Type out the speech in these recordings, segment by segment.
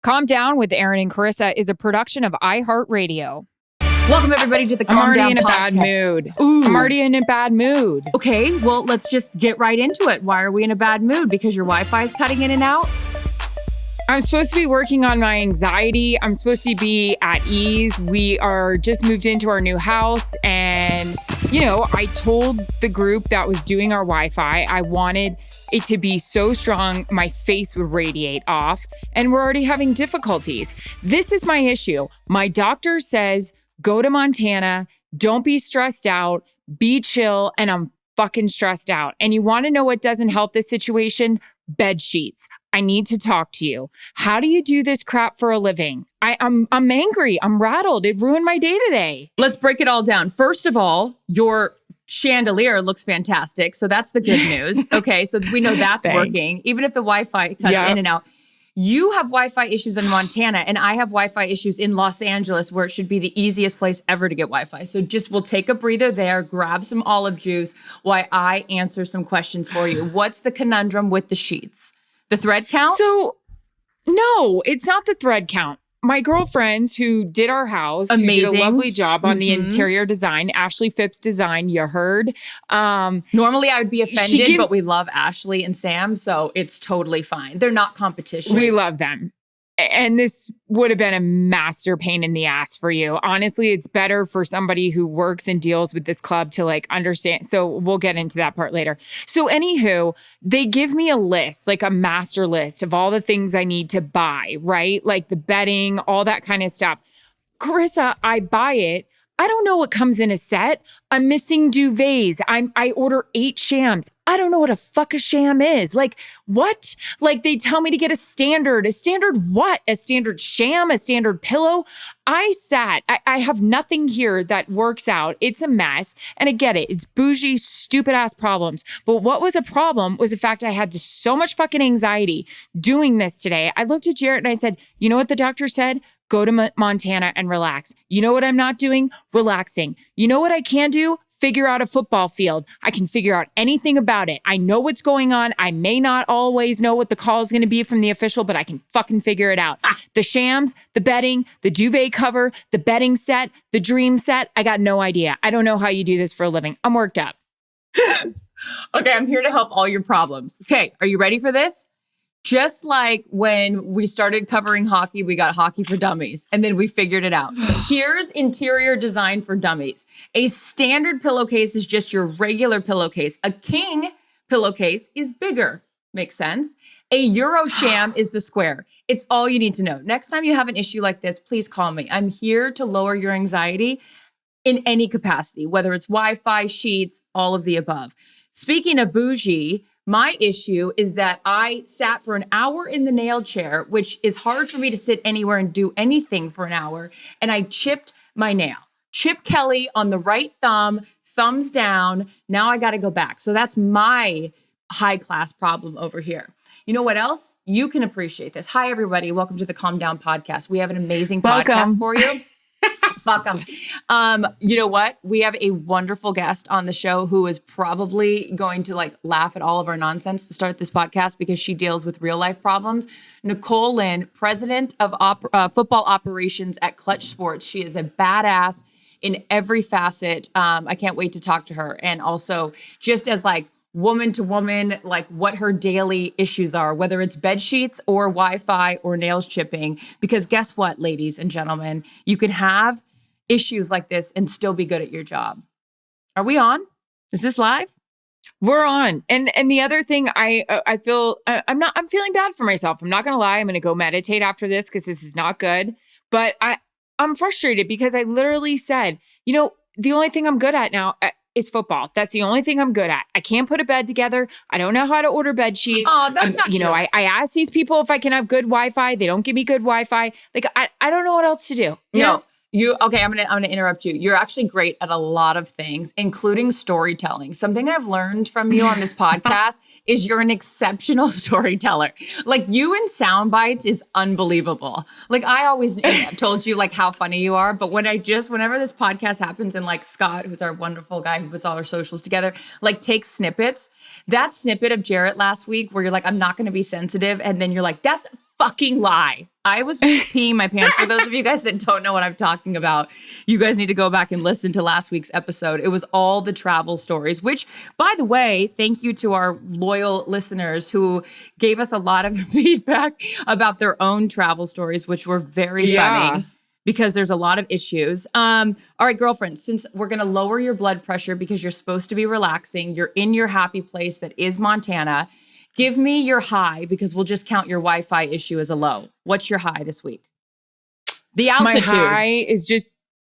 Calm Down with Erin and Charissa is a production of iHeartRadio. Welcome, everybody, to the Calm Down podcast. Bad mood. Ooh. I'm already in a bad mood. Okay, well, let's just get right into it. Why are we in a bad mood? Because your Wi-Fi is cutting in and out? I'm supposed to be working on my anxiety. I'm supposed to be at ease. We are just moved into our new house. And, I told the group that was doing our Wi-Fi, I wanted it to be so strong, my face would radiate off. And we're already having difficulties. This is my issue. My doctor says, go to Montana, don't be stressed out, be chill, and I'm fucking stressed out. And you want to know what doesn't help this situation? Bed sheets. I need to talk to you. How do you do this crap for a living? I'm angry. I'm rattled. It ruined my day today. Let's break it all down. First of all, your chandelier looks fantastic. So that's the good news. Okay, so we know that's working. Even if the Wi-Fi cuts in and out. You have Wi-Fi issues in Montana, and I have Wi-Fi issues in Los Angeles, where it should be the easiest place ever to get Wi-Fi. So we'll take a breather there, grab some olive juice while I answer some questions for you. What's the conundrum with the sheets? The thread count? So, no, it's not the thread count. My girlfriends who did our house, who did a lovely job on the interior design, Ashley Phipps Design, you heard. Normally I would be offended, but we love Ashley and Sam, so it's totally fine. They're not competition. We love them. And this would have been a master pain in the ass for you. Honestly, it's better for somebody who works and deals with this club to understand. So we'll get into that part later. So anywho, they give me a list, like a master list of all the things I need to buy, right? Like the bedding, all that kind of stuff. Charissa, I buy it. I don't know what comes in a set. I'm missing duvets. I order 8 shams. I don't know what a fuck a sham is. Like, what? Like, they tell me to get a standard what? A standard sham, a standard pillow? I have nothing here that works out. It's a mess. And I get it. It's bougie, stupid ass problems. But what was a problem was the fact I had so much fucking anxiety doing this today. I looked at Jarrett and I said, you know what the doctor said? Go to Montana and relax. You know what I'm not doing? Relaxing. You know what I can do? Figure out a football field. I can figure out anything about it. I know what's going on. I may not always know what the call is going to be from the official, but I can fucking figure it out. The shams, the bedding, the duvet cover, the bedding set, the dream set. I got no idea. I don't know how you do this for a living. I'm worked up. Okay, I'm here to help all your problems. Okay, are you ready for this? Just like when we started covering hockey, we got Hockey for Dummies, and then we figured it out. Here's interior design for dummies. A standard pillowcase is just your regular pillowcase. A king pillowcase is bigger. Makes sense? A Euro sham is the square. It's all you need to know. Next time you have an issue like this, please call me. I'm here to lower your anxiety in any capacity, whether it's Wi-Fi, sheets, all of the above. Speaking of bougie, my issue is that I sat for an hour in the nail chair, which is hard for me to sit anywhere and do anything for an hour. And I chipped my nail. Chip Kelly on the right thumb, thumbs down. Now I got to go back. So that's my high class problem over here. You know what else? You can appreciate this. Hi, everybody. Welcome to the Calm Down podcast. We have an amazing podcast for you. Fuck them. You know what? We have a wonderful guest on the show who is probably going to laugh at all of our nonsense to start this podcast because she deals with real life problems. Nicole Lynn, president of football operations at Clutch Sports. She is a badass in every facet. I can't wait to talk to her. And also just as woman to woman, what her daily issues are, whether it's bed sheets or Wi-Fi or nails chipping. Because guess what, ladies and gentlemen, you can have issues like this and still be good at your job. Are we on? Is this live? We're on. And the other thing I feel, I'm feeling bad for myself. I'm not going to lie. I'm going to go meditate after this because this is not good. But I'm frustrated because I literally said, the only thing I'm good at now is football. That's the only thing I'm good at. I can't put a bed together. I don't know how to order bed sheets. Oh, that's not cute. I ask these people if I can have good Wi-Fi. They don't give me good Wi-Fi. I don't know what else to do. No. Okay, I'm gonna interrupt you. You're actually great at a lot of things, including storytelling. Something I've learned from you on this podcast is you're an exceptional storyteller. You in sound bites is unbelievable. I always have told you how funny you are, but whenever this podcast happens and Scott, who's our wonderful guy who puts all our socials together, takes snippets. That snippet of Jarrett last week where you're I'm not gonna be sensitive, and then you're that's fucking lie. I was peeing my pants. For those of you guys that don't know what I'm talking about, you guys need to go back and listen to last week's episode. It was all the travel stories, which, by the way, thank you to our loyal listeners who gave us a lot of feedback about their own travel stories, which were very funny because there's a lot of issues. All right, girlfriends, since we're going to lower your blood pressure because you're supposed to be relaxing, you're in your happy place that is Montana. Give me your high because we'll just count your Wi-Fi issue as a low. What's your high this week? The altitude. My high is just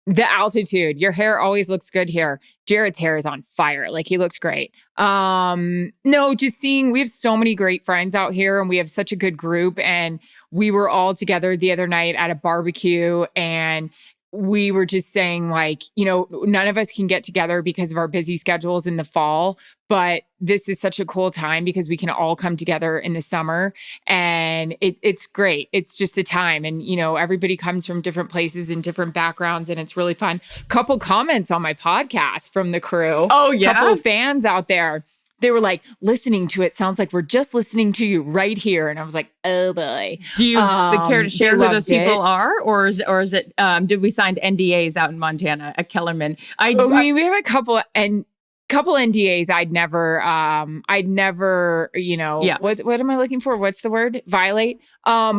the altitude. Your hair always looks good here. Jared's hair is on fire. Like, he looks great. No, just seeing, we have so many great friends out here and we have such a good group. And we were all together the other night at a barbecue and we were just saying, like, you know, none of us can get together because of our busy schedules in the fall, but this is such a cool time because we can all come together in the summer and it's great. It's just a time. And, you know, everybody comes from different places and different backgrounds and it's really fun. Couple comments on my podcast from the crew. Oh, yeah. Couple of fans out there. They were like, listening to it sounds like we're just listening to you right here. And I was like, oh boy. Do you care to share who those people are? Or is it, did we sign NDAs out in Montana at Kellerman? I mean, we have a couple NDAs I'd never, you know, what am I looking for? What's the word? Violate.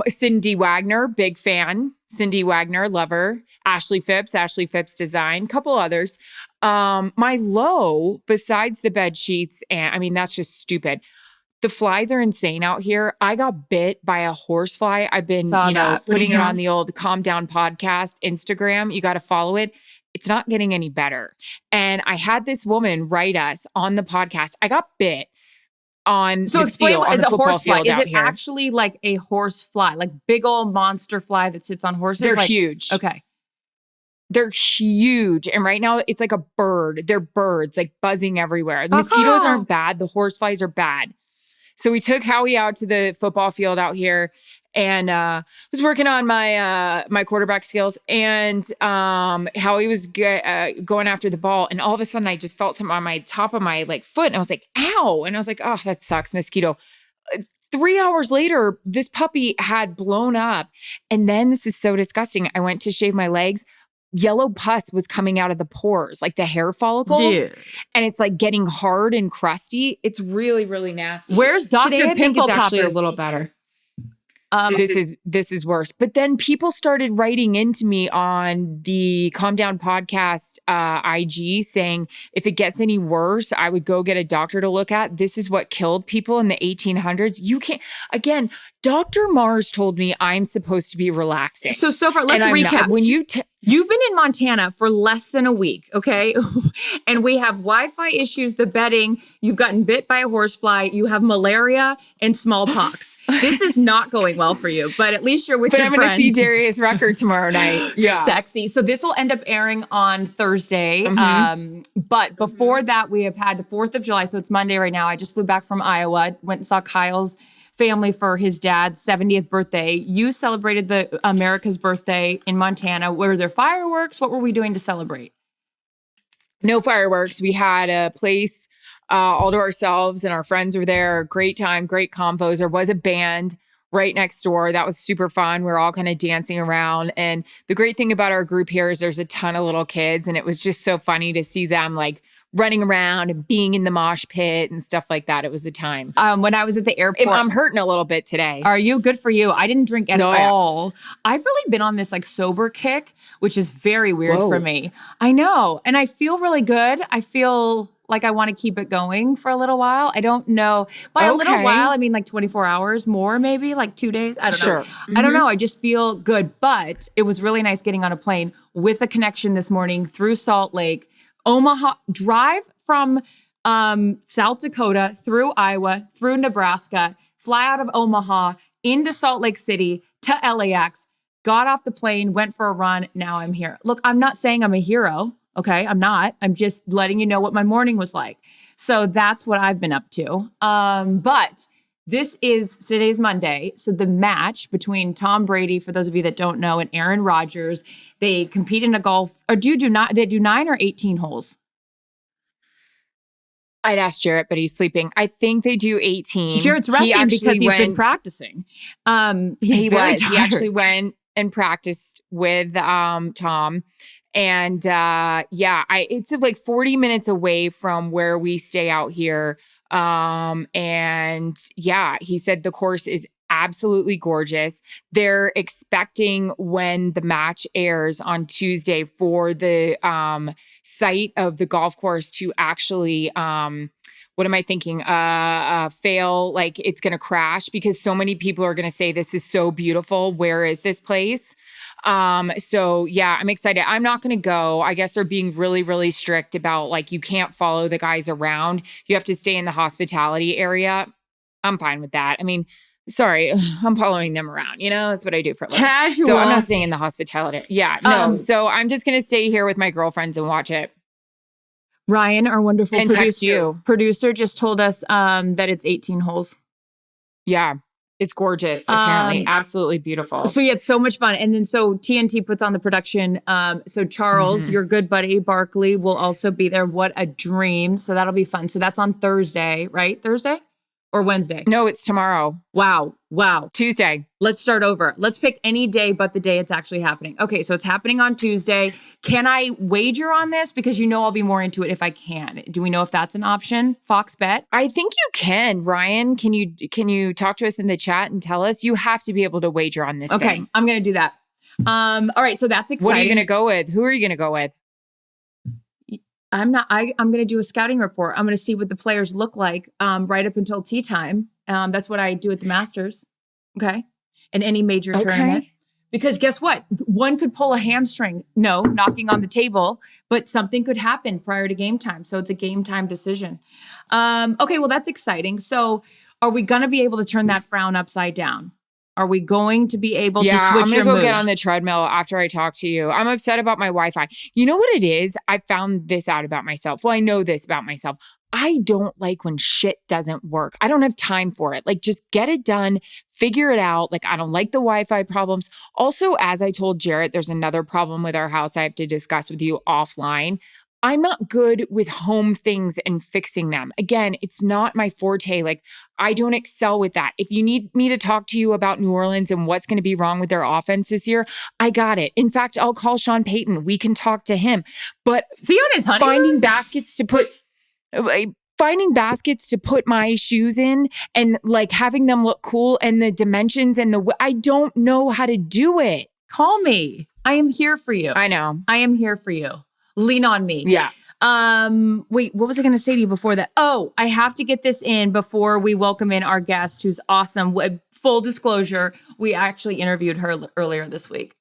Cindy Wagner, big fan. Cindy Wagner, lover. Ashley Phipps Design, couple others. My low, besides the bed sheets, and I mean, that's just stupid. The flies are insane out here. I got bit by a horsefly. I've been, putting it on the old Calm Down podcast Instagram. You got to follow it. It's not getting any better. And I had this woman write us on the podcast. I got bit on so explain field, what is a horsefly. Is it here. Actually like a horse fly, like big old monster fly that sits on horses? They're huge. Okay. They're huge. And right now it's like a bird. They're birds like buzzing everywhere. The mosquitoes aren't bad. The horseflies are bad. So we took Howie out to the football field out here and was working on my my quarterback skills. And Howie was going after the ball. And all of a sudden I just felt something on my top of my like foot. And I was like, ow. And I was like, oh, that sucks, mosquito. 3 hours later, this puppy had blown up. And then this is so disgusting. I went to shave my legs. Yellow pus was coming out of the pores, like the hair follicles. Dude. And it's like getting hard and crusty. It's really, really nasty. Where's Dr. Today, I think Pimple it's actually Popper? a little better. This is worse. But then people started writing into me on the Calm Down podcast IG saying, if it gets any worse, I would go get a doctor to look at. This is what killed people in the 1800s. You can't, again, Dr. Mars told me I'm supposed to be relaxing. So far, let's recap. When You've been in Montana for less than a week, okay? And we have Wi-Fi issues, the bedding. You've gotten bit by a horsefly. You have malaria and smallpox. This is not going well for you, but at least you're with your friends. But I'm going to see Darius Rucker tomorrow night. Yeah. Sexy. So this will end up airing on Thursday. But before that, we have had the 4th of July. So it's Monday right now. I just flew back from Iowa, went and saw Kyle's family for his dad's 70th birthday. You celebrated the America's birthday in Montana. Were there fireworks? What were we doing to celebrate? No fireworks. We had a place all to ourselves and our friends were there. Great time, great convos. There was a band right next door. That was super fun. We were all kind of dancing around. And the great thing about our group here is there's a ton of little kids. And it was just so funny to see them like running around and being in the mosh pit and stuff like that. It was a time. When I was at the airport. I'm hurting a little bit today. Are you? Good for you. I didn't drink at all. I've really been on this like sober kick, which is very weird for me. I know. And I feel really good. I feel like I want to keep it going for a little while. I don't know. By a little while, I mean like 24 hours more, maybe like 2 days. I don't know. I don't know. I just feel good. But it was really nice getting on a plane with a connection this morning through Salt Lake, Omaha, drive from South Dakota through Iowa, through Nebraska, fly out of Omaha into Salt Lake City to LAX, got off the plane, went for a run. Now I'm here. Look, I'm not saying I'm a hero. Okay, I'm not. I'm just letting you know what my morning was like. So that's what I've been up to. But today's Monday. So the match between Tom Brady, for those of you that don't know, and Aaron Rodgers, they compete in a golf, or they do 9 or 18 holes? I'd ask Jarrett, but he's sleeping. I think they do 18. Jarrett's resting because he's been practicing. He actually went and practiced with Tom. And it's like 40 minutes away from where we stay out here. He said the course is absolutely gorgeous. They're expecting when the match airs on Tuesday for the site of the golf course to actually what am I thinking? Fail, like it's going to crash because so many people are going to say this is so beautiful. Where is this place? I'm excited. I'm not going to go. I guess they're being really, really strict about like, you can't follow the guys around. You have to stay in the hospitality area. I'm fine with that. I mean, sorry, I'm following them around. You know, that's what I do for a living. Casual. So I'm not staying in the hospitality. Yeah, no. So I'm just going to stay here with my girlfriends and watch it. Ryan, our wonderful and producer just told us that it's 18 holes. Yeah. It's gorgeous, apparently. Absolutely beautiful. So yeah, it's so much fun. And then so TNT puts on the production. So Charles, your good buddy, Barkley, will also be there. What a dream. So that'll be fun. So that's on Thursday, right? Thursday or Wednesday? No, it's tomorrow. Wow. Tuesday. Let's start over. Let's pick any day but the day it's actually happening. Okay, so it's happening on Tuesday. Can I wager on this? Because I'll be more into it if I can. Do we know if that's an option? Fox Bet? I think you can. Ryan, can you talk to us in the chat and tell us? You have to be able to wager on this thing. I'm going to do that. All right, so that's exciting. What are you going to go with? Who are you going to go with? I'm going to do a scouting report. I'm going to see what the players look like right up until tee time. That's what I do at the Masters. Okay. And any major tournament. Because guess what? One could pull a hamstring. No, knocking on the table, but something could happen prior to game time. So it's a game time decision. Okay, well, that's exciting. So are we going to be able to turn that frown upside down? Are we going to be able to switch your mood? I'm going to go get on the treadmill after I talk to you. I'm upset about my Wi-Fi. You know what it is? I found this out about myself. Well, I know this about myself. I don't like when shit doesn't work. I don't have time for it. Like, just get it done, figure it out. Like, I don't like the Wi-Fi problems. Also, as I told Jarrett, there's another problem with our house I have to discuss with you offline. I'm not good with home things and fixing them. Again, it's not my forte. Like, I don't excel with that. If you need me to talk to you about New Orleans and what's going to be wrong with their offense this year, I got it. In fact, I'll call Sean Payton. We can talk to him. But is he on his honeymoon? Finding baskets to put my shoes in and like having them look cool and the dimensions and I don't know how to do it. Call me. I am here for you. I know. I am here for you. Lean on me. Yeah. Wait, what was I going to say to you before that? Oh, I have to get this in before we welcome in our guest who's awesome. Full disclosure, we actually interviewed her earlier this week.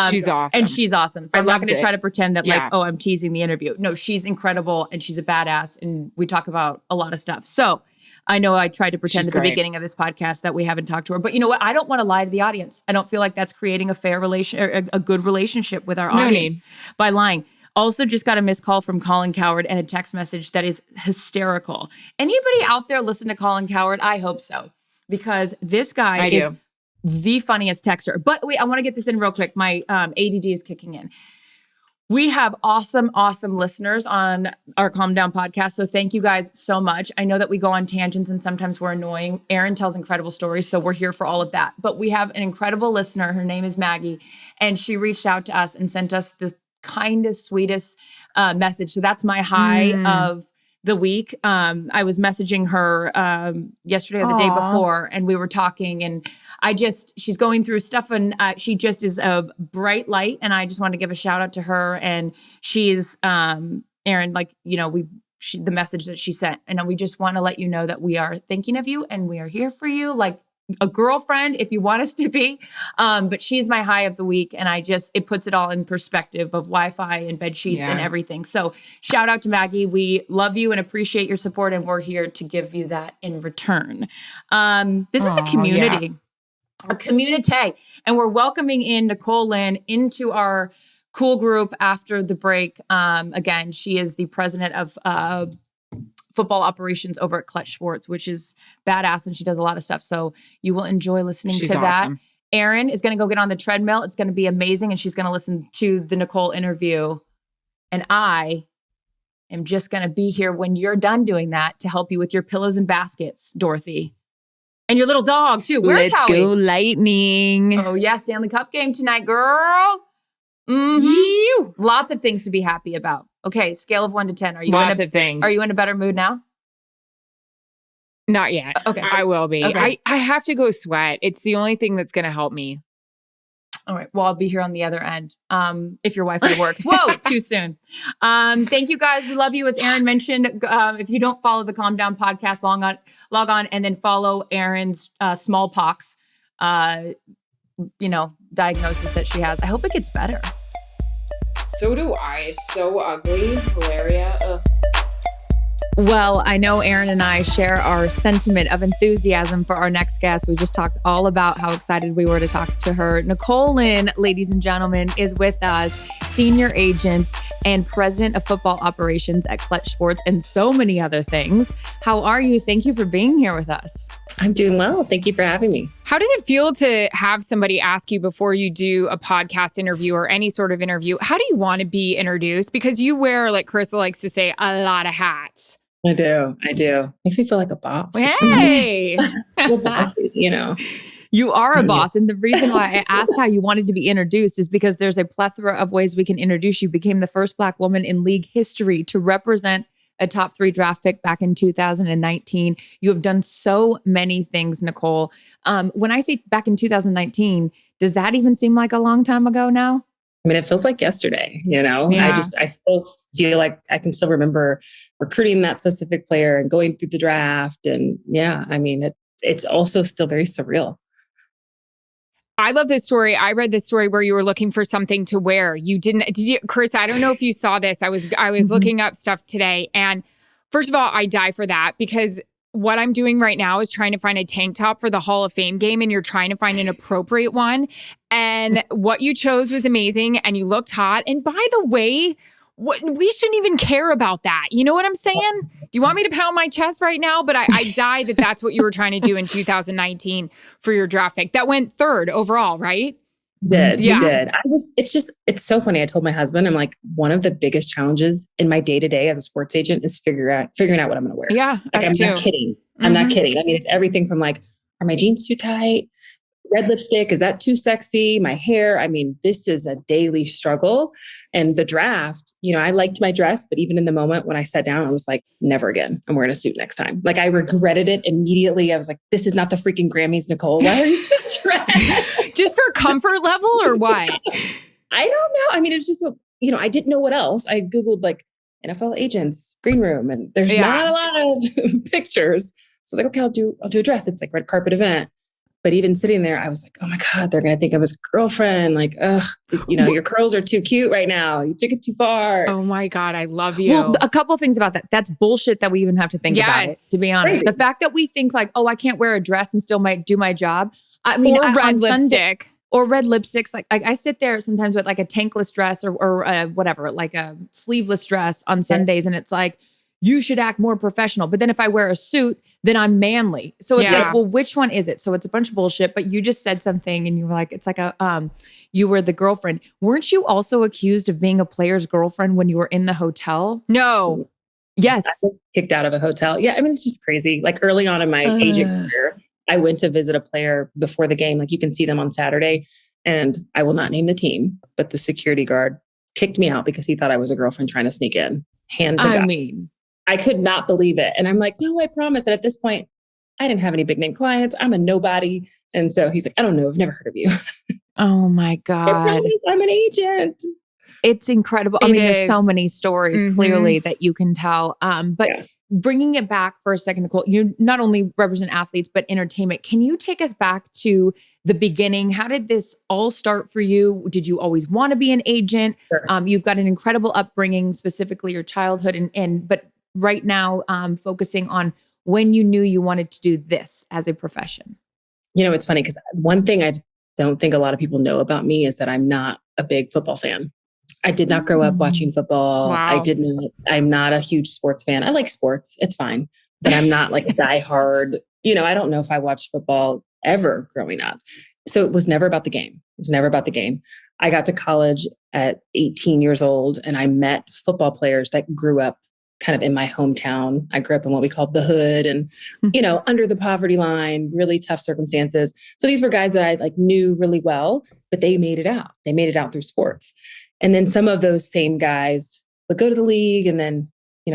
She's awesome. And she's awesome. So I'm not going to try to pretend that I'm teasing the interview. No, she's incredible and she's a badass and we talk about a lot of stuff. So I know I tried to pretend at the beginning of this podcast that we haven't talked to her, but you know what? I don't want to lie to the audience. I don't feel like that's creating a fair relation or a good relationship with our audience by lying. Also just got a missed call from Colin Coward and a text message that is hysterical. Anybody out there listen to Colin Coward? I hope so, because this guy is the funniest texter. But wait, I want to get this in real quick. My ADD is kicking in. We have awesome listeners on our Calm Down podcast. So thank you guys so much. I know that we go on tangents and sometimes we're annoying. Erin tells incredible stories, so we're here for all of that. But we have an incredible listener. Her name is Maggie, and she reached out to us and sent us the kindest, sweetest message. So that's my high of the week. I was messaging her yesterday or the day before, and we were talking, and she's going through stuff, and she just is a bright light, and I just want to give a shout out to her. And she's Erin, the message that she sent, and we just want to let you know that we are thinking of you and we are here for you, like a girlfriend if you want us to be. But she's my high of the week, and it puts it all in perspective of Wi-Fi and bed sheets and everything. So shout out to Maggie. We love you and appreciate your support, and we're here to give you that in return. This is a community. A community. And we're welcoming in Nicole Lynn into our cool group after the break. Again, she is the president of football operations over at Clutch Sports, which is badass, and she does a lot of stuff. So you will enjoy listening to that. Awesome. Erin is going to go get on the treadmill. It's going to be amazing, and she's going to listen to the Nicole interview. And I am just going to be here when you're done doing that to help you with your pillows and baskets, Dorothy. And your little dog, too. Where's Let's Howie? go Lightning. Oh, yeah, Stanley Cup game tonight, girl. Lots of things to be happy about. Okay, scale of 1 to 10. Lots of things. Are you in a better mood now? Not yet. Okay. I will be. Okay. I have to go sweat. It's the only thing that's going to help me. All right. Well, I'll be here on the other end. If your Wi-Fi works. Whoa, too soon. Thank you guys. We love you. As Erin mentioned, if you don't follow the Calm Down podcast, log on and then follow Erin's smallpox, diagnosis that she has. I hope it gets better. So do I. It's so ugly. Hilaria. Ugh. Well, I know Erin and I share our sentiment of enthusiasm for our next guest. We just talked all about how excited we were to talk to her. Nicole Lynn, ladies and gentlemen, is with us, senior agent and president of football operations at Clutch Sports and so many other things. How are you? Thank you for being here with us. I'm doing well. Thank you for having me. How does it feel to have somebody ask you before you do a podcast interview or any sort of interview, how do you want to be introduced? Because you wear, like Charissa likes to say, a lot of hats. I do. Makes me feel like a boss. Hey! Bossy, You are a boss. And the reason why I asked how you wanted to be introduced is because there's a plethora of ways we can introduce you. Became the first Black woman in league history to represent a top 3 draft pick back in 2019. You have done so many things, Nicole. When I say back in 2019, does that even seem like a long time ago now? I mean, it feels like yesterday, Yeah. I still feel like I can still remember recruiting that specific player and going through the draft. And it's also still very surreal. I love this story. I read this story where you were looking for something to wear. Did you, Chris, I don't know if you saw this. I was looking up stuff today. And first of all, I die for that because what I'm doing right now is trying to find a tank top for the Hall of Fame game, and you're trying to find an appropriate one. And what you chose was amazing, and you looked hot. And by the way, we shouldn't even care about that. You know what I'm saying? Do you want me to pound my chest right now? But I die that that's what you were trying to do in 2019 for your draft pick. That went 3rd overall, right? He did. It's so funny. I told my husband, I'm like, one of the biggest challenges in my day-to-day as a sports agent is figuring out what I'm going to wear. Yeah. I'm not kidding. I'm not kidding. I mean, it's everything from like, are my jeans too tight? Red lipstick, is that too sexy? My hair. I mean, this is a daily struggle. And the draft, I liked my dress, but even in the moment when I sat down, I was like, never again. I'm wearing a suit next time. Like I regretted it immediately. I was like, this is not the freaking Grammys, Nicole. Why are you dressed? Just for comfort level or what? I don't know. I mean, it's just, I didn't know what else. I Googled like NFL agents, green room, and there's not a lot of pictures. So I was like, okay, I'll do a dress. It's like red carpet event. But even sitting there, I was like, oh my God, they're going to think I was a girlfriend. Like, your curls are too cute right now. You took it too far. Oh my God, I love you. Well, a couple things about that. That's bullshit that we even have to think about it, to be honest. Crazy. The fact that we think like, oh, I can't wear a dress and still might do my job. I mean, or red lipstick. Or red lipsticks. Like I sit there sometimes with like a tankless dress or whatever, like a sleeveless dress on Sundays. And it's like, you should act more professional. But then if I wear a suit, then I'm manly. So it's like, well, which one is it? So it's a bunch of bullshit, but you just said something and you were like, it's like you were the girlfriend. Weren't you also accused of being a player's girlfriend when you were in the hotel? No. Yes. I was kicked out of a hotel. Yeah. I mean, it's just crazy. Like early on in my agent career, I went to visit a player before the game. Like you can see them on Saturday, and I will not name the team, but the security guard kicked me out because he thought I was a girlfriend trying to sneak in. I could not believe it. And I'm like, no, I promise. And at this point, I didn't have any big name clients. I'm a nobody. And so he's like, I don't know. I've never heard of you. Oh my God. I promise I'm an agent. It's incredible. I mean, there's so many stories clearly that you can tell. But bringing it back for a second, Nicole, you not only represent athletes, but entertainment. Can you take us back to the beginning? How did this all start for you? Did you always want to be an agent? Sure. You've got an incredible upbringing, specifically your childhood, but right now focusing on when you knew you wanted to do this as a profession. It's funny because one thing I don't think a lot of people know about me is that I'm not a big football fan. I did not grow up watching football. Wow. I'm not a huge sports fan. I like sports. It's fine. But I'm not like diehard. I don't know if I watched football ever growing up. So it was never about the game. I got to college at 18 years old and I met football players that grew up kind of in my hometown. I grew up in what we called the hood and, under the poverty line, really tough circumstances. So these were guys that I like knew really well, but they made it out. They made it out through sports. And then some of those same guys would go to the league and then,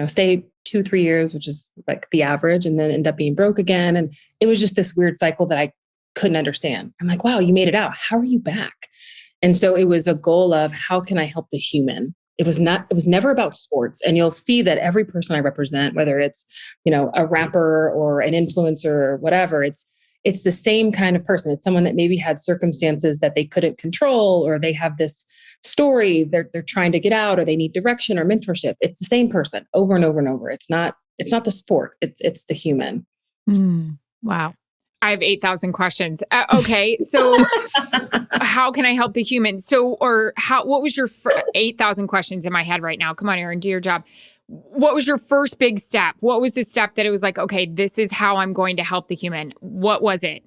stay 2-3 years, which is like the average, and then end up being broke again. And it was just this weird cycle that I couldn't understand. I'm like, wow, you made it out. How are you back? And so it was a goal of how can I help the human? It was never about sports. And you'll see that every person I represent, whether it's, a rapper or an influencer or whatever, it's the same kind of person. It's someone that maybe had circumstances that they couldn't control, or they have this story they're trying to get out, or they need direction or mentorship. It's the same person over and over and over. It's not the sport. It's the human. Wow. I have 8,000 questions. Okay. So how can I help the human? What was your 8,000 questions in my head right now? Come on, Erin, do your job. What was your first big step? What was the step that it was like, okay, this is how I'm going to help the human? What was it?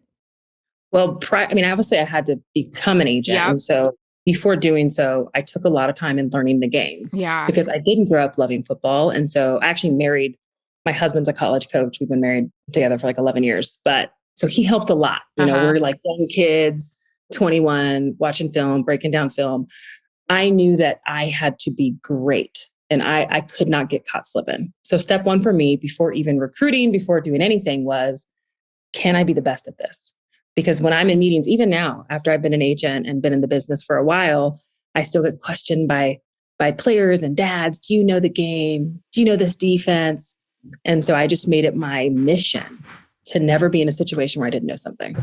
Well, obviously I had to become an agent. Yep. And so before doing so, I took a lot of time in learning the game. Yeah. Because I didn't grow up loving football. And so I actually married, my husband's a college coach. We've been married together for like 11 years. So he helped a lot. We're like young kids, 21, watching film, breaking down film. I knew that I had to be great and I could not get caught slipping. So step one for me before even recruiting, before doing anything was, can I be the best at this? Because when I'm in meetings, even now, after I've been an agent and been in the business for a while, I still get questioned by players and dads. Do you know the game? Do you know this defense? And so I just made it my mission to never be in a situation where I didn't know something.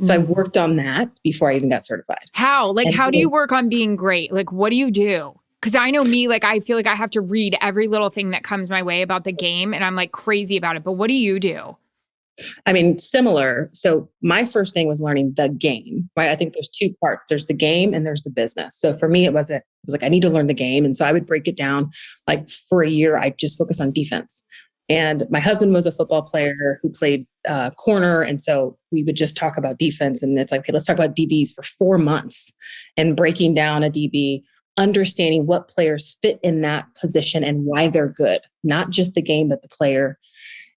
So I worked on that before I even got certified. How? How do you work on being great? What do you do? Because I know me, I feel like I have to read every little thing that comes my way about the game and I'm like crazy about it. But what do you do? Similar. So my first thing was learning the game, right? I think there's two parts. There's the game and there's the business. So for me, it was like, I need to learn the game. And so I would break it down. For a year, I just focused on defense. And my husband was a football player who played corner. And so we would just talk about defense. And it's like, okay, let's talk about DBs for 4 months and breaking down a DB, understanding what players fit in that position and why they're good, not just the game, but the player.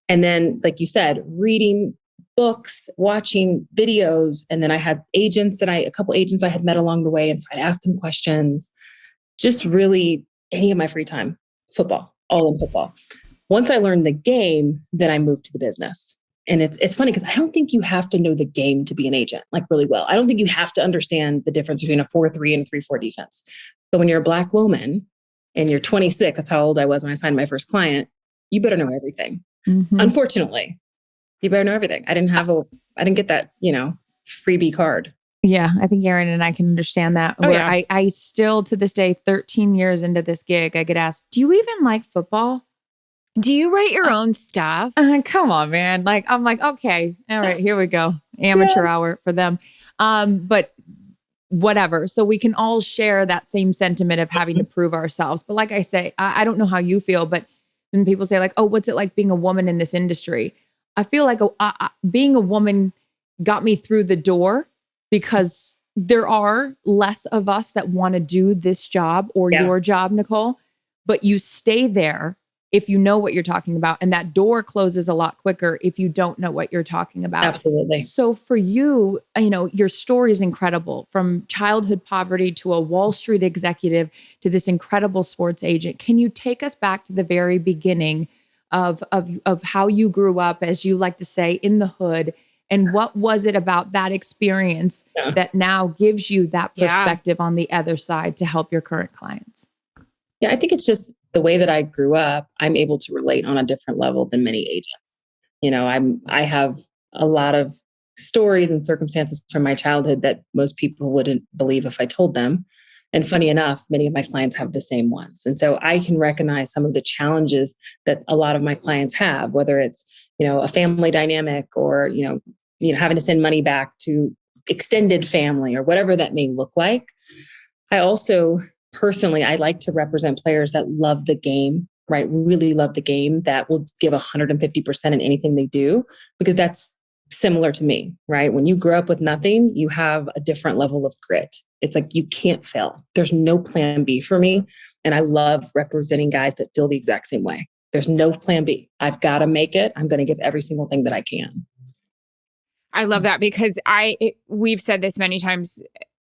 And then, like you said, reading books, watching videos. And then I had a couple agents I had met along the way. And so I'd ask them questions, just really any of my free time, football, all in football. Once I learned the game, then I moved to the business. And it's funny because I don't think you have to know the game to be an agent, really well. I don't think you have to understand the difference between a 4-3 and a 3-4 defense. But when you're a Black woman and you're 26, that's how old I was when I signed my first client, you better know everything. Mm-hmm. Unfortunately, you better know everything. I didn't get that, freebie card. Yeah, I think Erin and I can understand that. I still, to this day, 13 years into this gig, I get asked, do you even like football? Do you write your own stuff? Come on, man. I'm like, okay, all right, here we go. Amateur hour for them. But whatever. So we can all share that same sentiment of having to prove ourselves. But like I say, I don't know how you feel, but when people say oh, what's it like being a woman in this industry? I feel like being a woman got me through the door because there are less of us that want to do this job or your job, Nicole, but you stay there if you know what you're talking about. And that door closes a lot quicker if you don't know what you're talking about. Absolutely. So for you, your story is incredible. From childhood poverty to a Wall Street executive to this incredible sports agent. Can you take us back to the very beginning of how you grew up, as you like to say, in the hood? And what was it about that experience that now gives you that perspective on the other side to help your current clients? Yeah, I think it's just the way that I grew up, I'm able to relate on a different level than many agents. I have a lot of stories and circumstances from my childhood that most people wouldn't believe if I told them. And funny enough, many of my clients have the same ones. And so I can recognize some of the challenges that a lot of my clients have, whether it's, a family dynamic or, having to send money back to extended family or whatever that may look like. I also personally, I like to represent players that love the game, right? Really love the game, that will give 150% in anything they do, because that's similar to me, right? When you grow up with nothing, you have a different level of grit. It's like, you can't fail. There's no plan B for me. And I love representing guys that feel the exact same way. There's no plan B. I've got to make it. I'm going to give every single thing that I can. I love that because we've said this many times.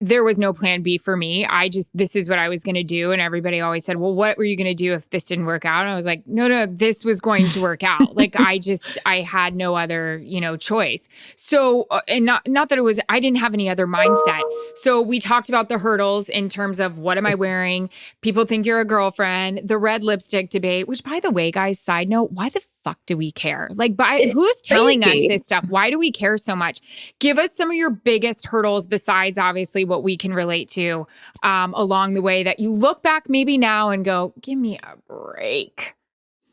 There was no plan B for me. This is what I was going to do. And everybody always said, well, what were you going to do if this didn't work out? And I was like, no, this was going to work out. Like I had no other, choice. So, and not that I didn't have any other mindset. So we talked about the hurdles in terms of what am I wearing? People think you're a girlfriend, the red lipstick debate, which by the way, guys, side note, why the fuck do we care? Like who's telling us this stuff? Why do we care so much? Give us some of your biggest hurdles besides obviously what we can relate to along the way that you look back maybe now and go, give me a break.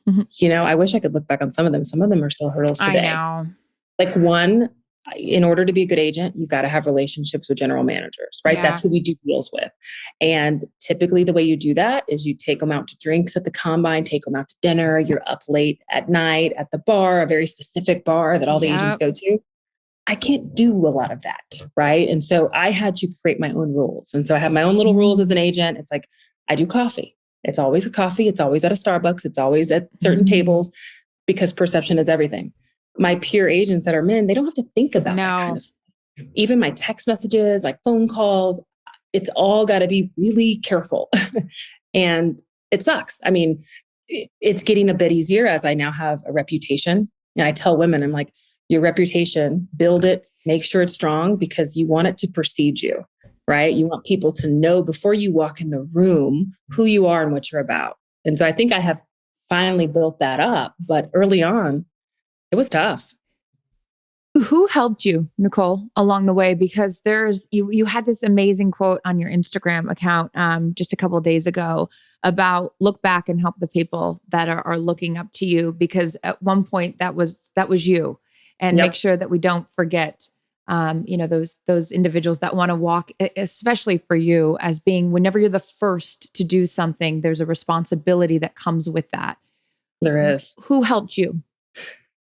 I wish I could look back on some of them. Some of them are still hurdles today. I know. Like one, in order to be a good agent, you've got to have relationships with general managers, right? Yeah. That's who we do deals with. And typically the way you do that is you take them out to drinks at the combine, take them out to dinner, you're up late at night at the bar, a very specific bar that all the agents go to. I can't do a lot of that, right? And so I had to create my own rules. And so I have my own little rules as an agent. It's like, I do coffee. It's always a coffee. It's always at a Starbucks. It's always at certain tables because perception is everything. My peer agents that are men, they don't have to think about that kind of stuff. Even my text messages, my phone calls, it's all got to be really careful. And it sucks. I mean, it's getting a bit easier as I now have a reputation. And I tell women, I'm like, your reputation, build it, make sure it's strong because you want it to precede you, right? You want people to know before you walk in the room who you are and what you're about. And so I think I have finally built that up. But early on, it was tough. Who helped you, Nicole, along the way? Because you had this amazing quote on your Instagram account just a couple of days ago about look back and help the people that are looking up to you. Because at one point that was you, and make sure that we don't forget, those individuals that want to walk, especially for you as being, whenever you're the first to do something, there's a responsibility that comes with that. There is. Who helped you?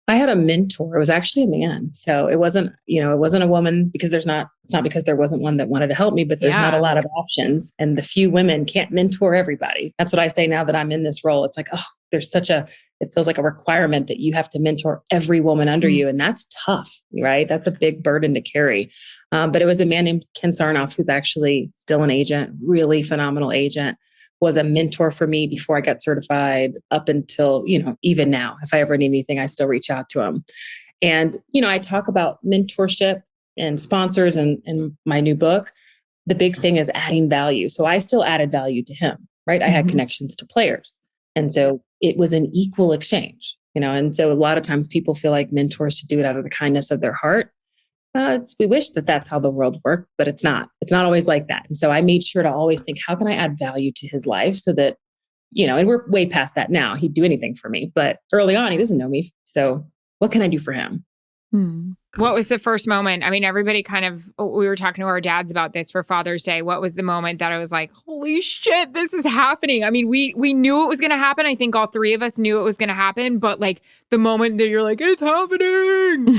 I had a mentor. It was actually a man. So it wasn't a woman because it's not because there wasn't one that wanted to help me, but there's not a lot of options. And the few women can't mentor everybody. That's what I say now that I'm in this role. It's like, it feels like a requirement that you have to mentor every woman under you. And that's tough, right? That's a big burden to carry. But it was a man named Ken Sarnoff, who's actually still an agent, really phenomenal agent, was a mentor for me before I got certified up until, even now, if I ever need anything, I still reach out to him. And, I talk about mentorship and sponsors in my new book. The big thing is adding value. So I still added value to him, right? I had connections to players. And so it was an equal exchange, and so a lot of times people feel like mentors should do it out of the kindness of their heart. We wish that that's how the world worked, but it's not. It's not always like that. And so I made sure to always think, how can I add value to his life so that, and we're way past that now. He'd do anything for me, but early on, he doesn't know me. So what can I do for him? What was the first moment? I mean, everybody we were talking to our dads about this for Father's Day. What was the moment that I was like, holy shit, this is happening? I mean, we knew it was going to happen. I think all three of us knew it was going to happen, but like the moment that you're like, it's happening.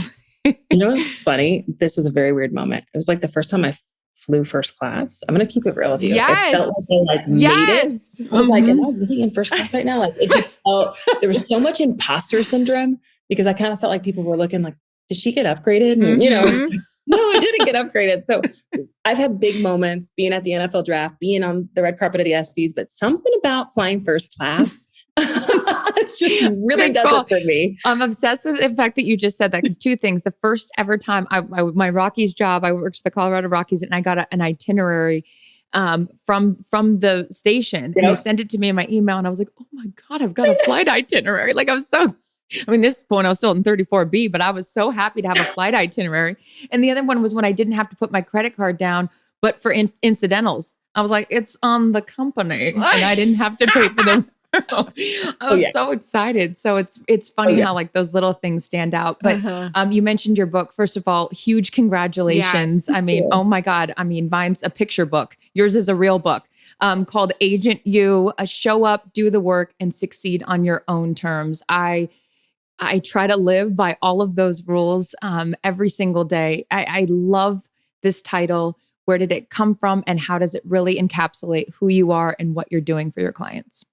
What's funny? This is a very weird moment. It was like the first time I flew first class. I'm going to keep it real with you. Yes. It felt like I made it. I was like, am I really in first class right now? Like it just felt, there was so much imposter syndrome because I kind of felt like people were looking like, did she get upgraded? And, no, I didn't get upgraded. So I've had big moments being at the NFL draft, being on the red carpet at the ESPYs, but something about flying first class just really does it for me. I'm obsessed with the fact that you just said that because two things. The first ever time my Rockies job, I worked for the Colorado Rockies and I got an itinerary from the station and they sent it to me in my email and I was like, oh my God, I've got a flight itinerary. Like this point I was still in 34B, but I was so happy to have a flight itinerary. And the other one was when I didn't have to put my credit card down, but for incidentals. I was like, it's on the company and I didn't have to pay for them. I was so excited. So it's funny how like those little things stand out. But you mentioned your book. First of all, huge congratulations. Yes. I mean, oh my God. I mean, mine's a picture book. Yours is a real book called Agent You, Show Up, Do the Work, and Succeed on Your Own Terms. I try to live by all of those rules every single day. I love this title. Where did it come from? And how does it really encapsulate who you are and what you're doing for your clients?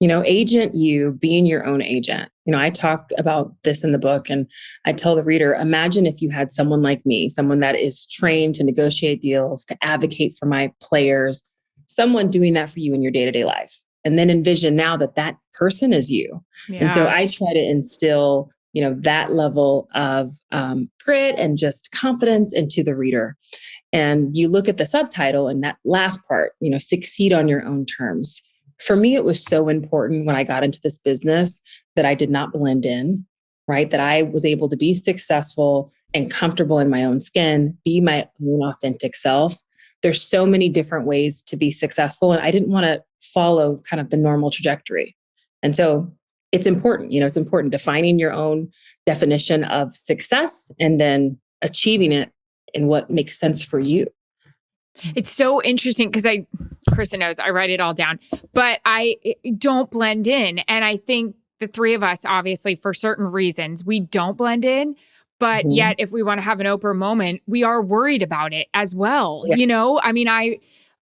agent you being your own agent. I talk about this in the book, and I tell the reader, imagine if you had someone like me, someone that is trained to negotiate deals, to advocate for my players, someone doing that for you in your day-to-day life. And then envision now that person is you. Yeah. And so I try to instill, that level of grit and just confidence into the reader. And you look at the subtitle and that last part, succeed on your own terms. For me, it was so important when I got into this business that I did not blend in, right? That I was able to be successful and comfortable in my own skin, be my own authentic self. There's so many different ways to be successful. And I didn't want to follow kind of the normal trajectory. And so it's important, it's important defining your own definition of success and then achieving it in what makes sense for you. It's so interesting because Charissa knows I write it all down, but I don't blend in. And I think the three of us, obviously, for certain reasons, we don't blend in. But yet, if we want to have an Oprah moment, we are worried about it as well. Yeah. I mean,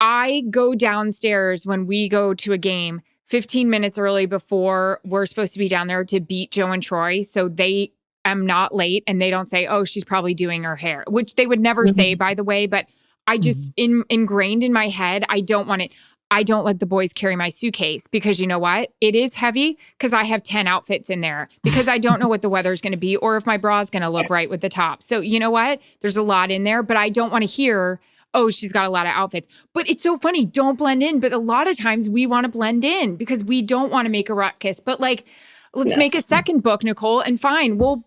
I go downstairs when we go to a game 15 minutes early before we're supposed to be down there to beat Joe and Troy. So they am not late and they don't say, oh, she's probably doing her hair, which they would never say, by the way. But I just ingrained in my head, I don't want it. I don't let the boys carry my suitcase because you know what? It is heavy because I have 10 outfits in there because I don't know what the weather's going to be or if my bra is going to look right with the top. So you know what? There's a lot in there, but I don't want to hear, oh, she's got a lot of outfits. But it's so funny. Don't blend in. But a lot of times we want to blend in because we don't want to make a ruckus. But let's make a second book, Nicole, and fine, we'll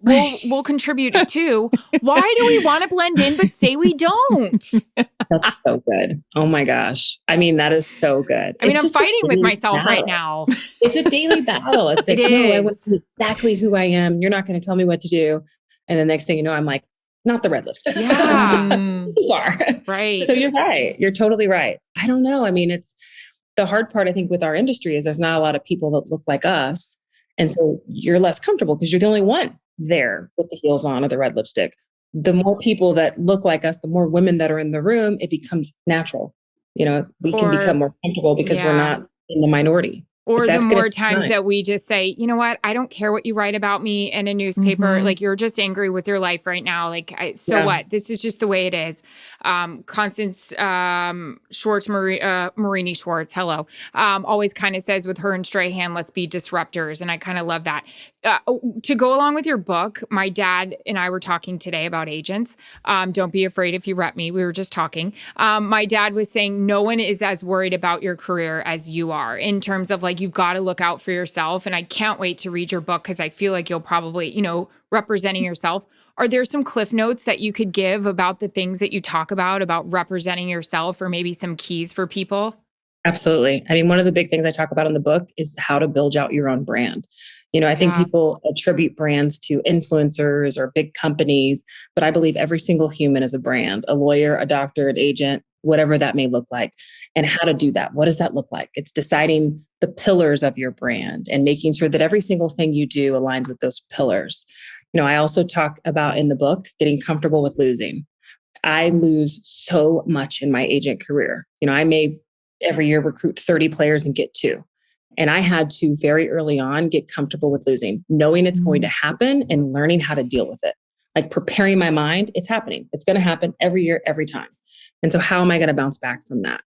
contribute it too. Why do we want to blend in but say we don't? That's so good. Oh my gosh. I mean, that is so good. I mean, I'm fighting with myself right now. It's a daily battle. It's like, no, I want to be exactly who I am. You're not going to tell me what to do. And the next thing you know, I'm like, not the red lipstick. Yeah. Too far. Right. So you're right. You're totally right. I don't know. I mean, it's the hard part, I think, with our industry is there's not a lot of people that look like us. And so you're less comfortable because you're the only one there with the heels on or the red lipstick. The more people that look like us, the more women that are in the room, it becomes natural. We can become more comfortable because we're not in the minority. Or the more times that we just say, you know what, I don't care what you write about me in a newspaper. Like you're just angry with your life right now. What? This is just the way it is. Constance Schwartz, Marini Schwartz, hello, always kind of says with her and Strahan, let's be disruptors. And I kind of love that. To go along with your book, my dad and I were talking today about agents. Don't be afraid if you rep me. We were just talking. My dad was saying no one is as worried about your career as you are in terms of you've got to look out for yourself. And I can't wait to read your book because I feel like you'll probably, representing yourself. Are there some cliff notes that you could give about the things that you talk about representing yourself or maybe some keys for people? Absolutely. I mean, one of the big things I talk about in the book is how to build out your own brand. I think people attribute brands to influencers or big companies, but I believe every single human is a brand, a lawyer, a doctor, an agent, whatever that may look like. And how to do that. What does that look like? It's deciding the pillars of your brand and making sure that every single thing you do aligns with those pillars. I also talk about in the book, getting comfortable with losing. I lose so much in my agent career. I may every year recruit 30 players and get 2. And I had to very early on get comfortable with losing, knowing it's going to happen and learning how to deal with it. Preparing my mind, it's happening. It's going to happen every year, every time. And so how am I going to bounce back from that?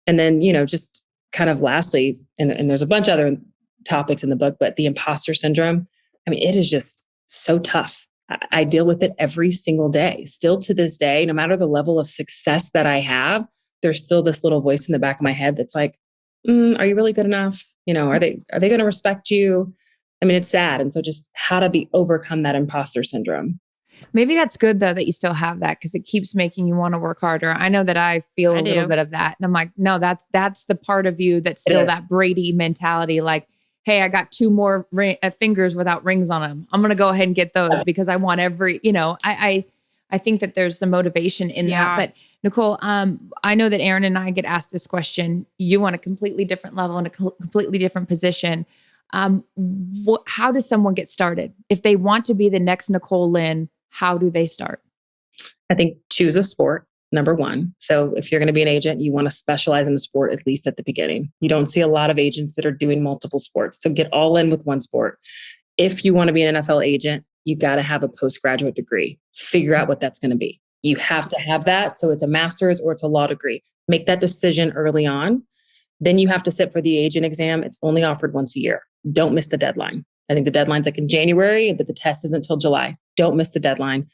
And then, just kind of lastly, and there's a bunch of other topics in the book, but the imposter syndrome, I mean, it is just so tough. I deal with it every single day. Still to this day, no matter the level of success that I have, there's still this little voice in the back of my head that's like, are you really good enough? Are they going to respect you? I mean, it's sad. And so just how to overcome that imposter syndrome. Maybe that's good though, that you still have that because it keeps making you want to work harder. I know that I feel a little bit of that. And I'm like, no, that's the part of you that's still that Brady mentality. Like, hey, I got 2 more fingers without rings on them. I'm going to go ahead and get those because I want I think that there's some motivation in that. But Nicole, I know that Erin and I get asked this question. You on a completely different level in a completely different position. How does someone get started? If they want to be the next Nicole Lynn, how do they start? I think choose a sport. number one. So if you're going to be an agent, you want to specialize in the sport, at least at the beginning. You don't see a lot of agents that are doing multiple sports. So get all in with one sport. If you want to be an NFL agent, you got to have a postgraduate degree. Figure out what that's going to be. You have to have that. So it's a master's or it's a law degree. Make that decision early on. Then you have to sit for the agent exam. It's only offered once a year. Don't miss the deadline. I think the deadline's like in January, but the test isn't until July. Don't miss the deadline.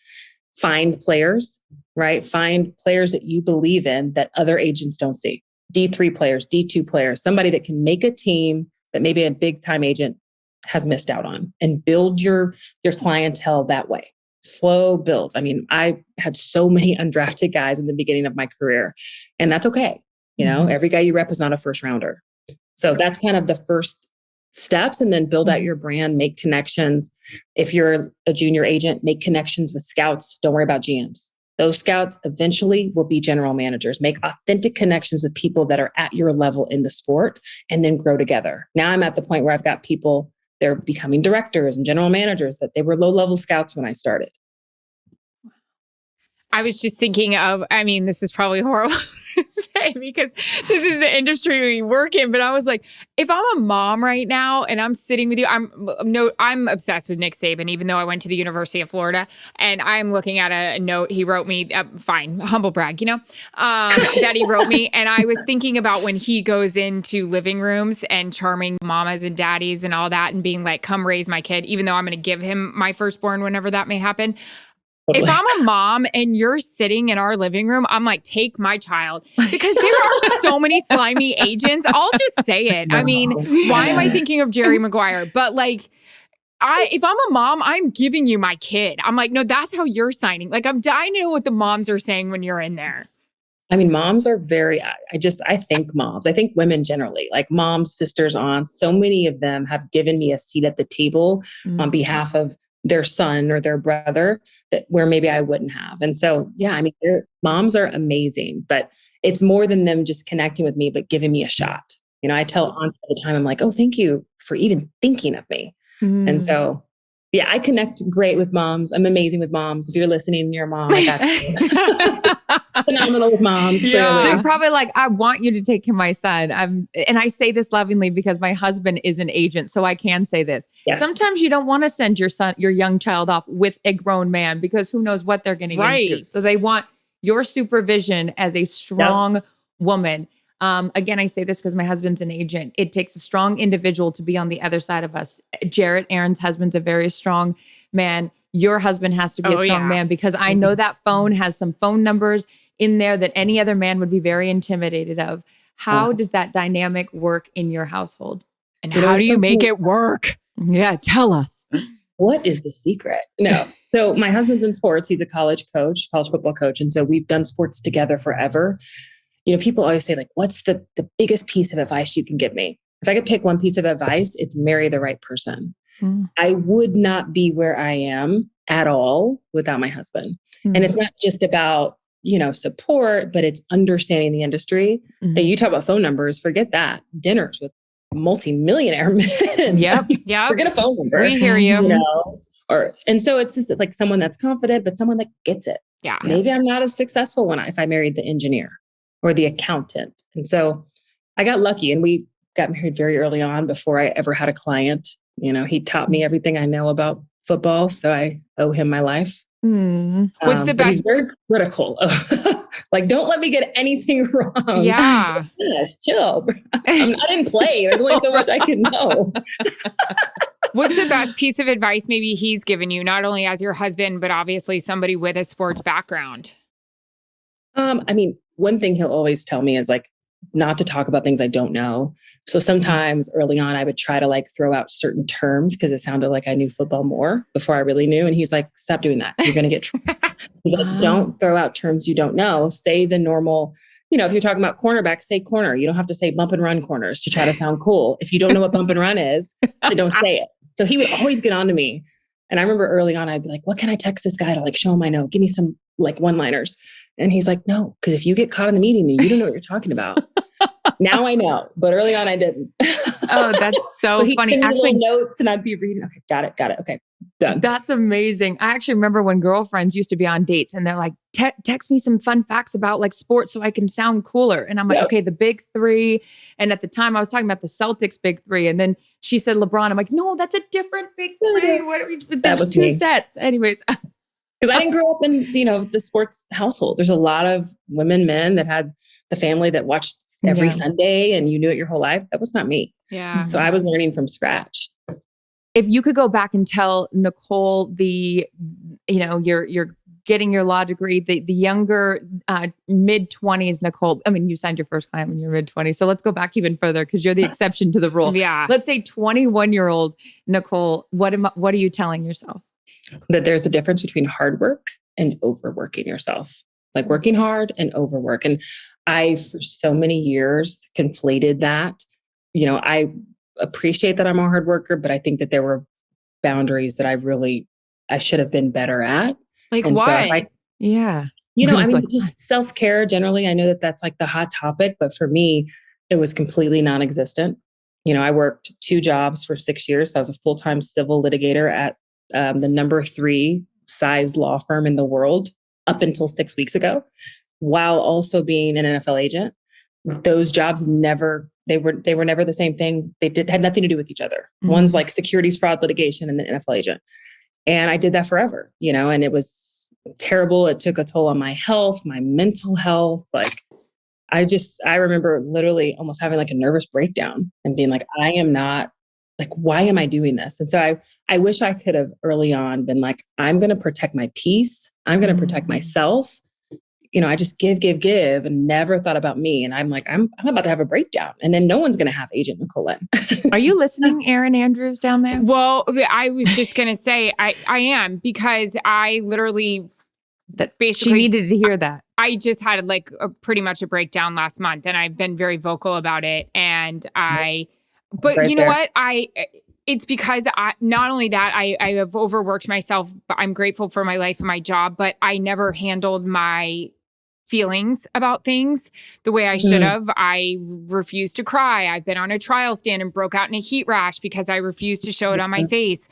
Find players, right? Find players that you believe in that other agents don't see. D3 players, D2 players, somebody that can make a team that maybe a big time agent has missed out on, and build your clientele that way. Slow builds. I mean, I had so many undrafted guys in the beginning of my career, and that's okay. You know, every guy you rep is not a first rounder. So that's kind of the first steps, and then build out your brand, make connections. If you're a junior agent, make connections with scouts. Don't worry about GMs. Those scouts eventually will be general managers. Make authentic connections with people that are at your level in the sport, and then grow together. Now I'm at the point where I've got people, they're becoming directors and general managers that they were low-level scouts when I started. I was just thinking of, I mean, this is probably horrible to say because this is the industry we work in, but I was like, if I'm a mom right now and I'm sitting with you, I'm obsessed with Nick Saban, even though I went to the University of Florida, and I'm looking at a note he wrote me, fine, humble brag, that he wrote me. And I was thinking about when he goes into living rooms and charming mamas and daddies and all that and being like, come raise my kid, even though I'm going to give him my firstborn whenever that may happen. If I'm a mom and you're sitting in our living room, I'm like, take my child, because there are so many slimy agents. I'll just say it. I mean, why am I thinking of Jerry Maguire? But like, if I'm a mom, I'm giving you my kid. I'm like, no, that's how you're signing. Like, I'm dying to know what the moms are saying when you're in there. I mean, moms are I think moms, I think women generally, like moms, sisters, aunts, so many of them have given me a seat at the table on behalf of their son or their brother, that where maybe I wouldn't have. And so, yeah, I mean, their moms are amazing, but it's more than them just connecting with me, but giving me a shot. You know, I tell aunts all the time, I'm like, oh, thank you for even thinking of me. And so, yeah, I connect great with moms. I'm amazing with moms. If you're listening and you're a mom, I got you. Phenomenal with moms. Yeah. Clearly. They're probably like, I want you to take care of my son. And I say this lovingly because my husband is an agent. So I can say this. Yes. Sometimes you don't want to send your young child off with a grown man, because who knows what they're going to get into. So they want your supervision as a strong woman. Again, I say this because my husband's an agent. It takes a strong individual to be on the other side of us. Jarrett, Erin's husband's a very strong man. Your husband has to be a strong man, because I know that phone has some phone numbers in there that any other man would be very intimidated of. How does that dynamic work in your household? And how do you make it work? Yeah, tell us. What is the secret? No. So my husband's in sports. He's a college football coach. And so we've done sports together forever. You know, people always say, like, what's the biggest piece of advice you can give me? If I could pick one piece of advice, it's marry the right person. I would not be where I am at all without my husband. And it's not just about, support, but it's understanding the industry. And you talk about phone numbers, forget that. Dinners with multi-millionaire men. Yep. Forget a phone number. We hear you. And so it's just like someone that's confident, but someone that gets it. Yeah. Maybe I'm not as successful if I married the engineer or the accountant. And so I got lucky, and we got married very early on before I ever had a client. He taught me everything I know about football. So I owe him my life. What's the best? He's very critical of, like, don't let me get anything wrong. Yeah. Yes, chill. I didn't play. There's only so much I can know. What's the best piece of advice maybe he's given you, not only as your husband, but obviously somebody with a sports background? One thing he'll always tell me is like, not to talk about things I don't know. So sometimes early on, I would try to like throw out certain terms because it sounded like I knew football more before I really knew. And he's like, stop doing that. You're going to get He's like, don't throw out terms you don't know. Say the normal, if you're talking about cornerback, say corner. You don't have to say bump and run corners to try to sound cool. If you don't know what bump and run is, then don't say it. So he would always get on to me. And I remember early on, I'd be like, what can I text this guy to like show him I know? Give me some like one-liners. And he's like, no, because if you get caught in the meeting, then you don't know what you're talking about. Now I know, but early on I didn't. Oh, that's so funny. Actually, notes, and I'd be reading. Okay, got it. Okay, done. That's amazing. I actually remember when girlfriends used to be on dates, and they're like, text me some fun facts about like sports so I can sound cooler. And I'm like, okay, the big three. And at the time I was talking about the Celtics big three. And then she said LeBron. I'm like, no, that's a different big three. What are we, there's two sets. Anyways. Because I didn't grow up in, the sports household. There's a lot of women, men that had the family that watched every Sunday and you knew it your whole life. That was not me. Yeah. So I was learning from scratch. If you could go back and tell Nicole you're getting your law degree, the younger mid-20s Nicole, I mean, you signed your first client when you were mid-20s. So let's go back even further because you're the exception to the rule. Yeah. Let's say 21-year-old Nicole, what are you telling yourself? That there's a difference between hard work and overworking yourself, like working hard and overwork. And I, for so many years, conflated that. I appreciate that I'm a hard worker, but I think that there were boundaries that I should have been better at. Like and what? So just self-care generally. I know that that's like the hot topic, but for me, it was completely non-existent. I worked 2 jobs for 6 years. So I was a full-time civil litigator at the number 3 size law firm in the world up until 6 weeks ago, while also being an NFL agent. Those jobs they were never the same thing. They had nothing to do with each other. Mm-hmm. One's like securities fraud litigation and the NFL agent. And I did that forever, and it was terrible. It took a toll on my health, my mental health. Like I remember literally almost having like a nervous breakdown and being like, I am not like, why am I doing this? And so I wish I could have early on been like, I'm going to protect my peace. I'm going to protect myself. I just give and never thought about me. And I'm like, I'm about to have a breakdown. And then no one's going to have Agent Nicole Lynn. Are you listening, Erin Andrews down there? Well, I was just going to say, I am, because I literally basically she needed to hear that. I just had like pretty much a breakdown last month and I've been very vocal about it. And but right, you know what? It's because not only that, I have overworked myself, but I'm grateful for my life and my job, but I never handled my feelings about things the way I should have. I refused to cry. I've been on a trial stand and broke out in a heat rash because I refused to show it on my face.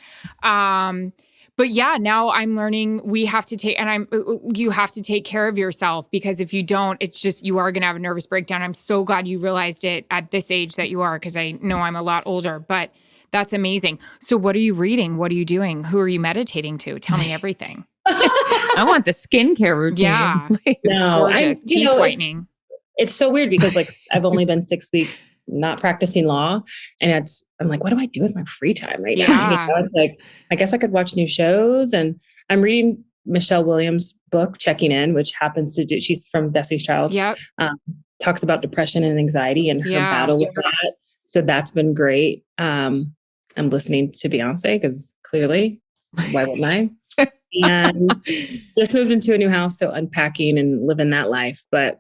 But yeah, now I'm learning you have to take care of yourself, because if you don't, it's just, you are going to have a nervous breakdown. I'm so glad you realized it at this age that you are, because I know I'm a lot older, but that's amazing. So what are you reading? What are you doing? Who are you meditating to? Tell me everything. I want the skincare routine. Yeah. It's gorgeous. Teeth whitening. It's so weird because like I've only been 6 weeks not practicing law. And I'm like, what do I do with my free time right now? It's like, I guess I could watch new shows. And I'm reading Michelle Williams' book, Checking In, which happens to she's from Destiny's Child. Yep. Talks about depression and anxiety and her battle with that. So that's been great. I'm listening to Beyonce because clearly, why wouldn't I? And just moved into a new house. So unpacking and living that life. But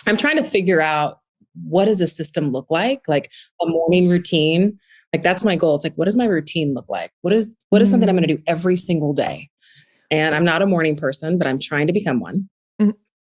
I'm trying to figure out, what does a system look like a morning routine? Like that's my goal. It's like, what does my routine look like? What is something I'm going to do every single day? And I'm not a morning person, but I'm trying to become one.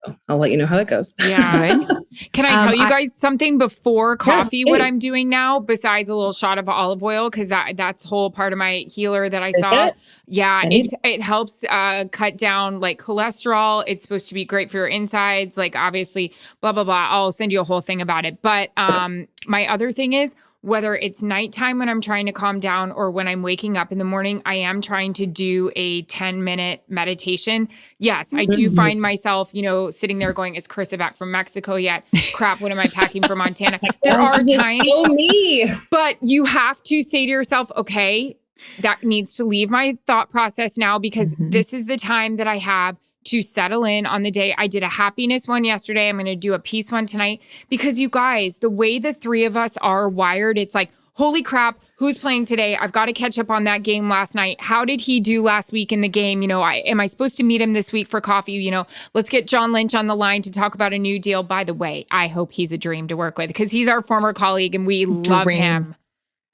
So I'll let you know how that goes. Yeah. Can I tell you guys something before coffee, what I'm doing now, besides a little shot of olive oil? Cause that's whole part of my healer that I saw. Yeah. It helps cut down like cholesterol. It's supposed to be great for your insides. Like obviously blah, blah, blah. I'll send you a whole thing about it. But my other thing is, whether it's nighttime when I'm trying to calm down or when I'm waking up in the morning, I am trying to do a 10-minute meditation. Yes, I do find myself, sitting there going, is Charissa back from Mexico yet? Crap, what am I packing for Montana? There are times, but you have to say to yourself, okay, that needs to leave my thought process now, because this is the time that I have to settle in on the day. I did a happiness one yesterday. I'm going to do a peace one tonight, because you guys, the way the three of us are wired, it's like, holy crap, who's playing today? I've got to catch up on that game last night. How did he do last week in the game? Am I supposed to meet him this week for coffee? Let's get John Lynch on the line to talk about a new deal. By the way, I hope he's a dream to work with, because he's our former colleague and we love him.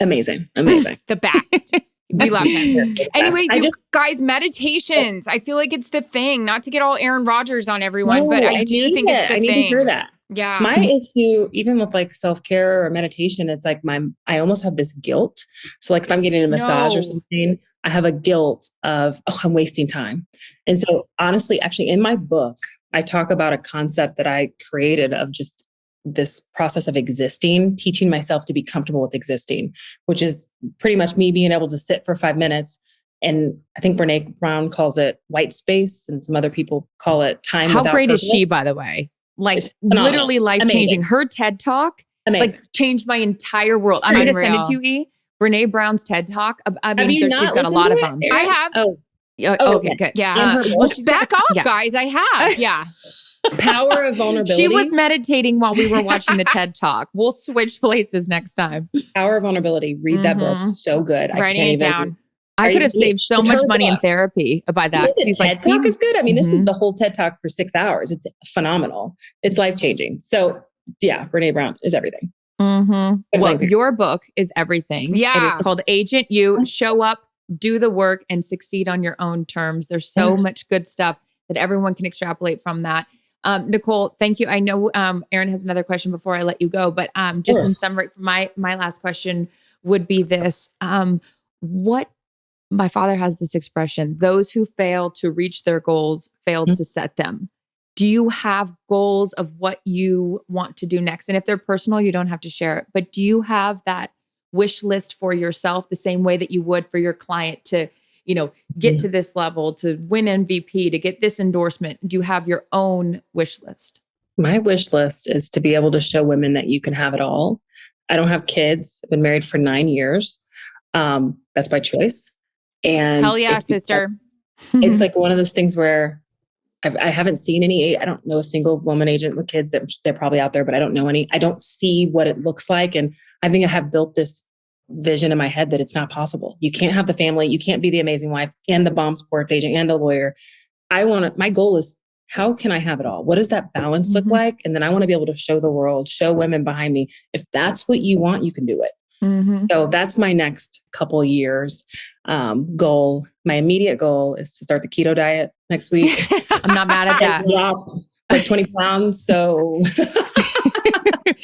Amazing. The best. We love him. Anyways, guys, meditations. I feel like it's the thing. Not to get all Aaron Rodgers on everyone, but I do think it's the thing. I need to hear that. Yeah. My issue, even with like self-care or meditation, it's like I almost have this guilt. So like if I'm getting a massage or something, I have a guilt of, oh, I'm wasting time. And so honestly, actually in my book, I talk about a concept that I created of just this process of existing, teaching myself to be comfortable with existing, which is pretty much me being able to sit for 5 minutes. And I think Brene Brown calls it white space, and some other people call it time. How without great purpose. is she, by the way? Like It's phenomenal. literally life-changing. Her TED Talk like changed my entire world. I'm going to send it to you, E. Brene Brown's TED Talk. I mean, she's got a lot of them. I have. Oh, okay, good. Yeah. Well, she's back off, guys. I have. Yeah. Power of vulnerability. She was meditating while we were watching the TED Talk. We'll switch places next time. Power of vulnerability. Read that book. So good. Writing it down. I could have saved so much money in therapy by that. He's like, TED Talk is good. I mean, this is the whole TED Talk for 6 hours. It's phenomenal. It's life-changing. So yeah, Brene Brown is everything. Well, your book is everything. Yeah. It is called Agent You. Show up, do the work, and succeed on your own terms. There's so much good stuff that everyone can extrapolate from that. Nicole, thank you. I know Erin has another question before I let you go, but just in summary, my last question would be this. What my father has this expression, those who fail to reach their goals fail to set them. Do you have goals of what you want to do next? And if they're personal, you don't have to share it, but do you have that wish list for yourself the same way that you would for your client to, get to this level, to win MVP, to get this endorsement? Do you have your own wish list? My wish list is to be able to show women that you can have it all. I don't have kids. I've been married for 9 years. That's by choice. And hell yeah, sister. It's like one of those things where I haven't seen any. I don't know a single woman agent with kids. They're probably out there, but I don't know any. I don't see what it looks like. And I think I have built this vision in my head that it's not possible. You can't have the family. You can't be the amazing wife and the bomb sports agent and the lawyer. My goal is, how can I have it all? What does that balance look like? And then I want to be able to show the world, show women behind me, if that's what you want, you can do it. So that's my next couple years goal. My immediate goal is to start the keto diet next week. I'm not mad at that. Drop like 20 pounds. So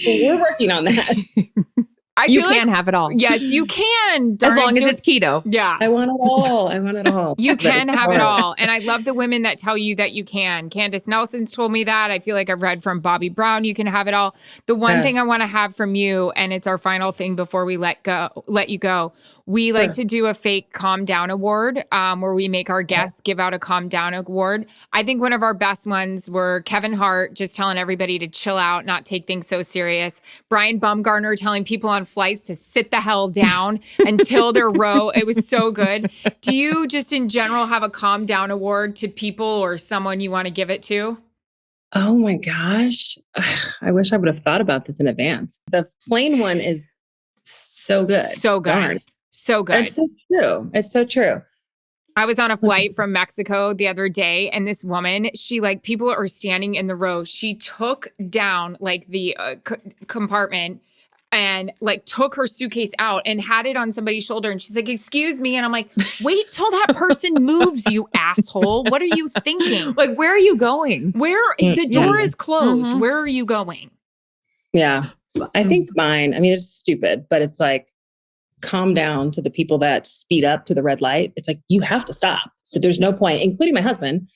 we're working on that. You can have it all. Yes, you can. As long as it's keto. Yeah. I want it all. You can have it all. And I love the women that tell you that you can. Candace Nelson's told me that. I feel like I've read from Bobby Brown, you can have it all. The one thing I want to have from you, and it's our final thing before we let you go. We like to do a fake calm down award where we make our guests give out a calm down award. I think one of our best ones were Kevin Hart just telling everybody to chill out, not take things so serious. Brian Bumgarner telling people on flights to sit the hell down until their row. It was so good. Do you just in general have a calm down award to people or someone you want to give it to? Oh my gosh. I wish I would have thought about this in advance. The plane one is so good. So good. Darn. So good. It's so true. It's so true. I was on a flight from Mexico the other day, and this woman, she people are standing in the row. She took down the compartment and took her suitcase out and had it on somebody's shoulder. And she's like, "Excuse me." And I'm like, "Wait till that person moves, you asshole. What are you thinking? Where are you going? The door is closed. Where are you going?" Yeah. I think mine, it's stupid, but it's calm down to the people that speed up to the red light. It's you have to stop. So there's no point, including my husband.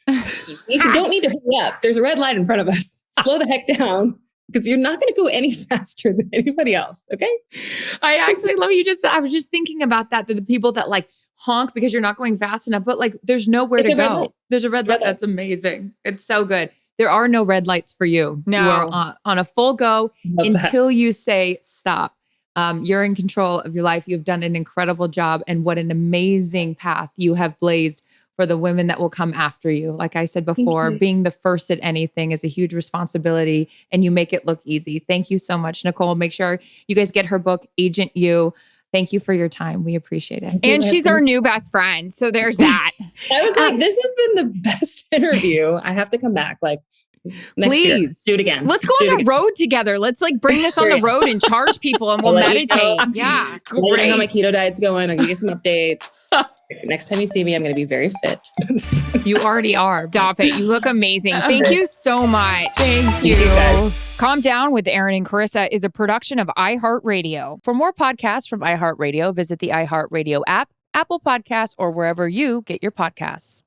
You don't need to hurry up. There's a red light in front of us. Slow the heck down, because you're not going to go any faster than anybody else. Okay. I actually love you. I was just thinking about that. The people that honk because you're not going fast enough, but there's nowhere to go. There's a red light. That's amazing. It's so good. There are no red lights for you. No. You are on a full go until you say stop. You're in control of your life. You've done an incredible job, and what an amazing path you have blazed for the women that will come after you. Like I said before, being the first at anything is a huge responsibility, and you make it look easy. Thank you so much, Nicole. Make sure you guys get her book, Agent You. Thank you for your time. We appreciate it. And she's our new best friend. So there's that. I was this has been the best interview. I have to come back. Next year. Please. Do it again. Let's go on the road together. Let's like bring this on the road and charge people and we'll I'll let you know. meditate. Yeah. Let me know how my Great. keto diet's going. I'll give you some updates. Next time you see me, I'm going to be very fit. You already are. Stop it. You look amazing. Thank you so much. Thank You guys. Calm Down with Erin and Charissa is a production of iHeartRadio. For more podcasts from iHeartRadio, visit the iHeartRadio app, Apple Podcasts, or wherever you get your podcasts.